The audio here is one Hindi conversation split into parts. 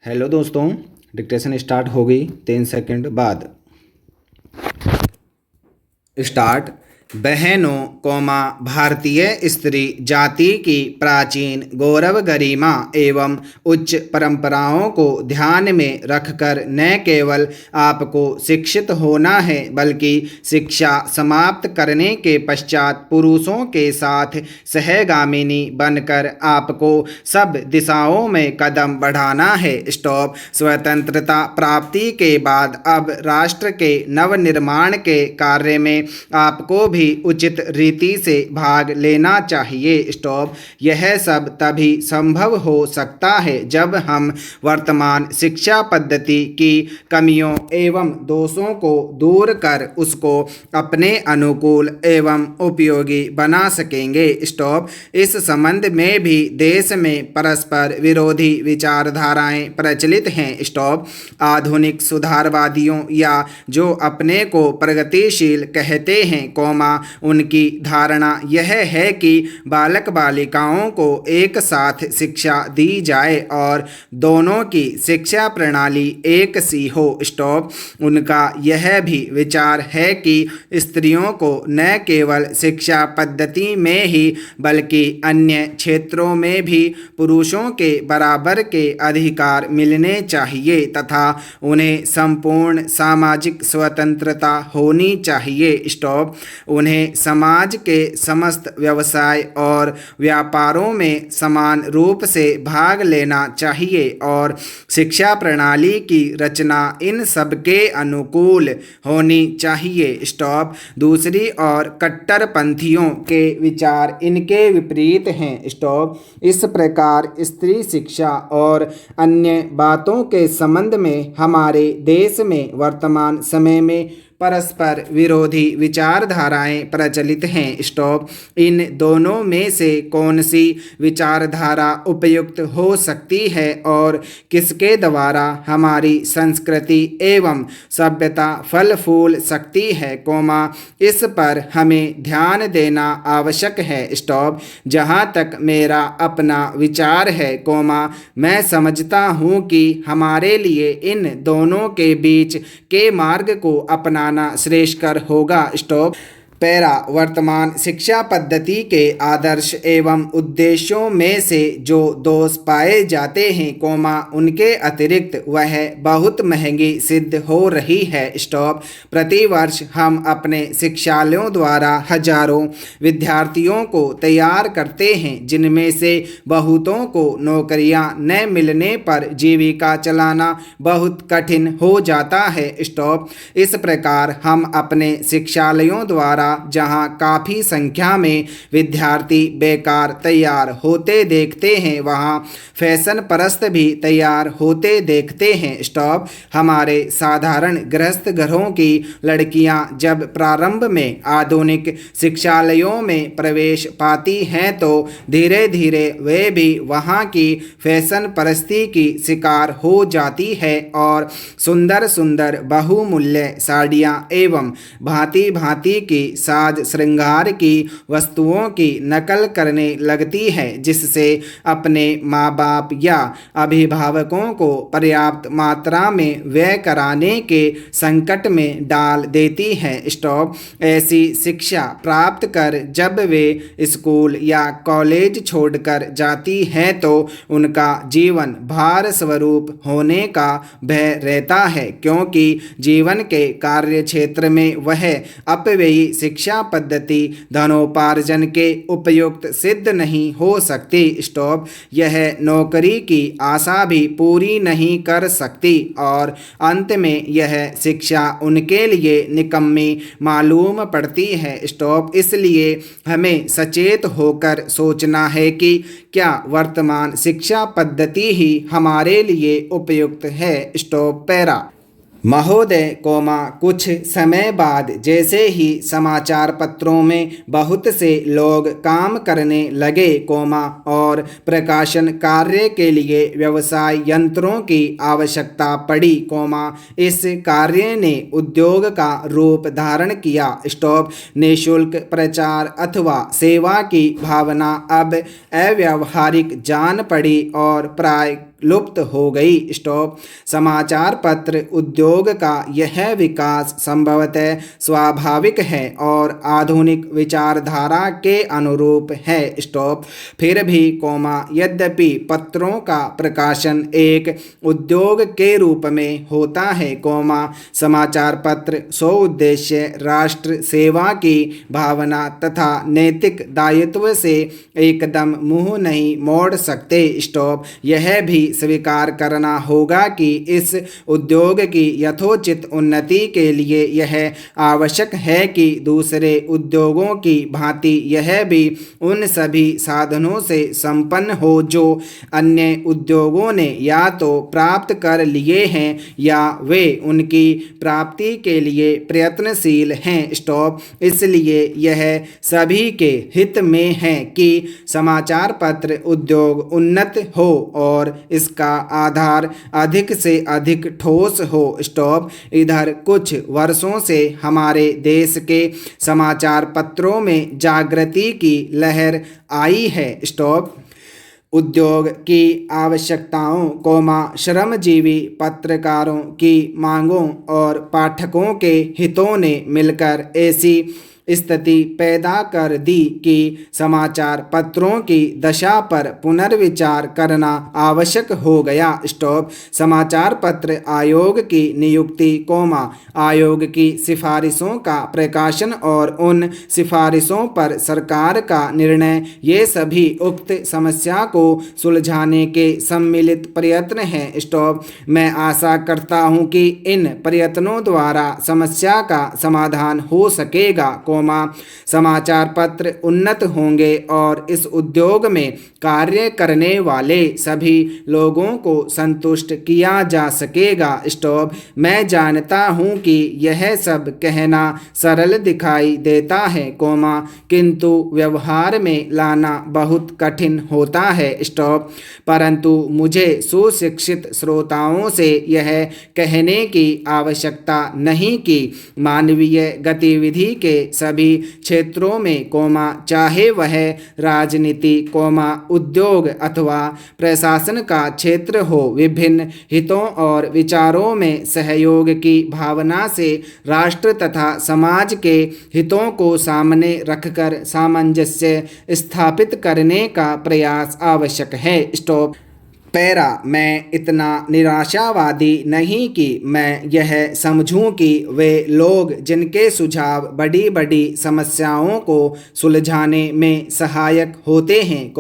हेलो दोस्तों, डिक्टेशन स्टार्ट हो गई 3 सेकंड बाद। स्टार्ट। बहनों कौमा भारतीय स्त्री जाति की प्राचीन गौरव गरिमा एवं उच्च परंपराओं को ध्यान में रखकर न केवल आपको शिक्षित होना है बल्कि शिक्षा समाप्त करने के पश्चात पुरुषों के साथ सहगामिनी बनकर आपको सब दिशाओं में कदम बढ़ाना है। स्टॉप। स्वतंत्रता प्राप्ति के बाद अब राष्ट्र के नवनिर्माण के कार्य में आपको भी उचित रीति से भाग लेना चाहिए। स्टॉप। यह सब तभी संभव हो सकता है जब हम वर्तमान शिक्षा पद्धति की कमियों एवं दोषों को दूर कर उसको अपने अनुकूल एवं उपयोगी बना सकेंगे। स्टॉप। इस संबंध में भी देश में परस्पर विरोधी विचारधाराएं प्रचलित हैं। स्टॉप। आधुनिक सुधारवादियों या जो अपने को प्रगतिशील कहते हैं उनकी धारणा यह है कि बालक बालिकाओं को एक साथ शिक्षा दी जाए और दोनों की शिक्षा प्रणाली एक सी हो। स्टॉप। उनका यह भी विचार है कि स्त्रियों को न केवल शिक्षा पद्धति में ही बल्कि अन्य क्षेत्रों में भी पुरुषों के बराबर के अधिकार मिलने चाहिए तथा उन्हें संपूर्ण सामाजिक स्वतंत्रता होनी चाहिए। स्टॉप। उन्हें समाज के समस्त व्यवसाय और व्यापारों में समान रूप से भाग लेना चाहिए और शिक्षा प्रणाली की रचना इन सबके अनुकूल होनी चाहिए। स्टॉप। दूसरी ओर कट्टरपंथियों के विचार इनके विपरीत हैं। स्टॉप। इस प्रकार स्त्री शिक्षा और अन्य बातों के संबंध में हमारे देश में वर्तमान समय में परस्पर विरोधी विचारधाराएं प्रचलित हैं। स्टॉप। इन दोनों में से कौन सी विचारधारा उपयुक्त हो सकती है और किसके द्वारा हमारी संस्कृति एवं सभ्यता फल फूल सकती है इस पर हमें ध्यान देना आवश्यक है। स्टॉप। जहाँ तक मेरा अपना विचार है मैं समझता हूँ कि हमारे लिए इन दोनों के बीच के मार्ग को अपना श्रेष्ठकर होगा। स्टॉप। पैरा। वर्तमान शिक्षा पद्धति के आदर्श एवं उद्देश्यों में से जो दोष पाए जाते हैं उनके अतिरिक्त वह बहुत महंगी सिद्ध हो रही है। स्टॉप। प्रतिवर्ष हम अपने शिक्षालयों द्वारा हजारों विद्यार्थियों को तैयार करते हैं जिनमें से बहुतों को नौकरियां न मिलने पर जीविका चलाना बहुत कठिन हो जाता है। स्टॉप। इस प्रकार हम अपने शिक्षालयों द्वारा जहां काफ़ी संख्या में विद्यार्थी बेकार तैयार होते देखते हैं वहां फैशन परस्त भी तैयार होते देखते हैं। स्टॉप। हमारे साधारण गृहस्थ घरों की लड़कियां जब प्रारंभ में आधुनिक शिक्षालयों में प्रवेश पाती हैं तो धीरे धीरे वे भी वहां की फैशन परस्ती की शिकार हो जाती है और सुंदर सुंदर बहुमूल्य साड़ियाँ एवं भांति भांति की साज श्रृंगार की वस्तुओं की नकल करने लगती है जिससे अपने माँ बाप या अभिभावकों को पर्याप्त मात्रा में व्यय कराने के संकट में डाल देती है। स्टॉप। ऐसी शिक्षा प्राप्त कर जब वे स्कूल या कॉलेज छोड़कर जाती हैं तो उनका जीवन भार स्वरूप होने का भय रहता है क्योंकि जीवन के कार्य क्षेत्र में वह अपव्ययी शिक्षा पद्धति धनोपार्जन के उपयुक्त सिद्ध नहीं हो सकती। स्टॉप। यह नौकरी की आशा भी पूरी नहीं कर सकती और अंत में यह शिक्षा उनके लिए निकम्मी मालूम पड़ती है। स्टॉप। इसलिए हमें सचेत होकर सोचना है कि क्या वर्तमान शिक्षा पद्धति ही हमारे लिए उपयुक्त है। स्टॉप। पैरा। महोदय कुछ समय बाद जैसे ही समाचार पत्रों में बहुत से लोग काम करने लगे और प्रकाशन कार्य के लिए व्यवसाय यंत्रों की आवश्यकता पड़ी इस कार्य ने उद्योग का रूप धारण किया। स्टॉप। निःशुल्क प्रचार अथवा सेवा की भावना अब अव्यावहारिक जान पड़ी और प्राय लुप्त हो गई। स्टॉप। समाचार पत्र उद्योग का यह विकास संभवतः स्वाभाविक है और आधुनिक विचारधारा के अनुरूप है। स्टॉप। फिर भी यद्यपि पत्रों का प्रकाशन एक उद्योग के रूप में होता है, समाचार पत्र स्वउद्देश्य राष्ट्र सेवा की भावना तथा नैतिक दायित्व से एकदम मुंह नहीं मोड़ सकते। स्टॉप। यह भी स्वीकार करना होगा कि इस उद्योग की यथोचित उन्नति के लिए यह आवश्यक है कि दूसरे उद्योगों की भांति यह भी उन सभी साधनों से संपन्न हो जो अन्य उद्योगों ने या तो प्राप्त कर लिए हैं या वे उनकी प्राप्ति के लिए प्रयत्नशील हैं। स्टॉप। इसलिए यह सभी के हित में है कि समाचार पत्र उद्योग उन्नत हो और इसका आधार अधिक से अधिक ठोस हो। स्टॉप। इधर कुछ वर्षों से हमारे देश के समाचार पत्रों में जागृति की लहर आई है। स्टॉप। उद्योग की आवश्यकताओं, श्रमजीवी पत्रकारों की मांगों और पाठकों के हितों ने मिलकर ऐसी स्थिति पैदा कर दी कि समाचार पत्रों की दशा पर पुनर्विचार करना आवश्यक हो गया। स्टॉप। समाचार पत्र आयोग की नियुक्ति, आयोग की सिफारिशों का प्रकाशन और उन सिफारिशों पर सरकार का निर्णय, ये सभी उक्त समस्या को सुलझाने के सम्मिलित प्रयत्न हैं। स्टॉप। मैं आशा करता हूँ कि इन प्रयत्नों द्वारा समस्या का समाधान हो सकेगा, समाचार पत्र उन्नत होंगे और इस उद्योग में कार्य करने वाले सभी लोगों को संतुष्ट किया जा सकेगा। स्टॉप। मैं जानता हूं कि यह सब कहना सरल दिखाई देता है, किंतु व्यवहार में लाना बहुत कठिन होता है। स्टॉप। परंतु मुझे सुशिक्षित श्रोताओं से यह कहने की आवश्यकता नहीं कि मानवीय गतिविधि के सभी क्षेत्रों में, चाहे वह राजनीति, उद्योग अथवा प्रशासन का क्षेत्र हो, विभिन्न हितों और विचारों में सहयोग की भावना से राष्ट्र तथा समाज के हितों को सामने रखकर सामंजस्य स्थापित करने का प्रयास आवश्यक है। स्टॉप। पैरा। मैं इतना निराशावादी नहीं कि मैं यह समझूं कि वे लोग जिनके सुझाव बड़ी बड़ी समस्याओं को सुलझाने में सहायक होते हैं,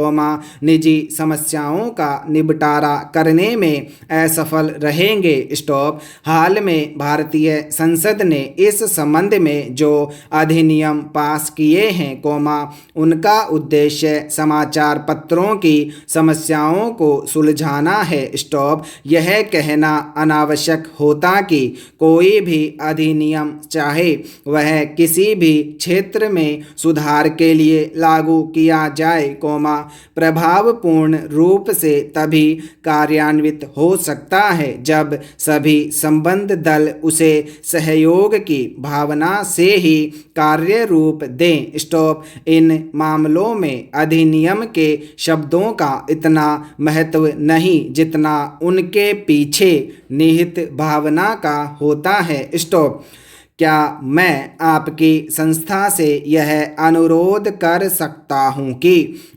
निजी समस्याओं का निपटारा करने में असफल रहेंगे। स्टॉप। हाल में भारतीय संसद ने इस संबंध में जो अधिनियम पास किए हैं, उनका उद्देश्य समाचार पत्रों की समस्याओं को सुलझाना है। स्टॉप। यह कहना अनावश्यक होता कि कोई भी अधिनियम, चाहे वह किसी भी क्षेत्र में सुधार के लिए लागू किया जाए, प्रभावपूर्ण रूप से तभी कार्यान्वित हो सकता है जब सभी संबद्ध दल उसे सहयोग की भावना से ही कार्य रूप दें। स्टॉप। इन मामलों में अधिनियम के शब्दों का इतना महत्व नहीं जितना उनके पीछे निहित भावना का होता है। स्टॉप। क्या मैं आपकी संस्था से यह अनुरोध कर सकता हूं कि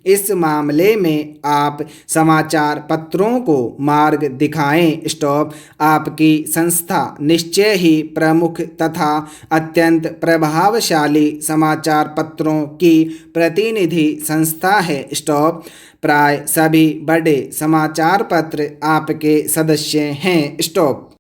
इस मामले में आप समाचार पत्रों को मार्ग दिखाएं? स्टॉप। आपकी संस्था निश्चय ही प्रमुख तथा अत्यंत प्रभावशाली समाचार पत्रों की प्रतिनिधि संस्था है। स्टॉप। प्राय सभी बड़े समाचार पत्र आपके सदस्य हैं। स्टॉप।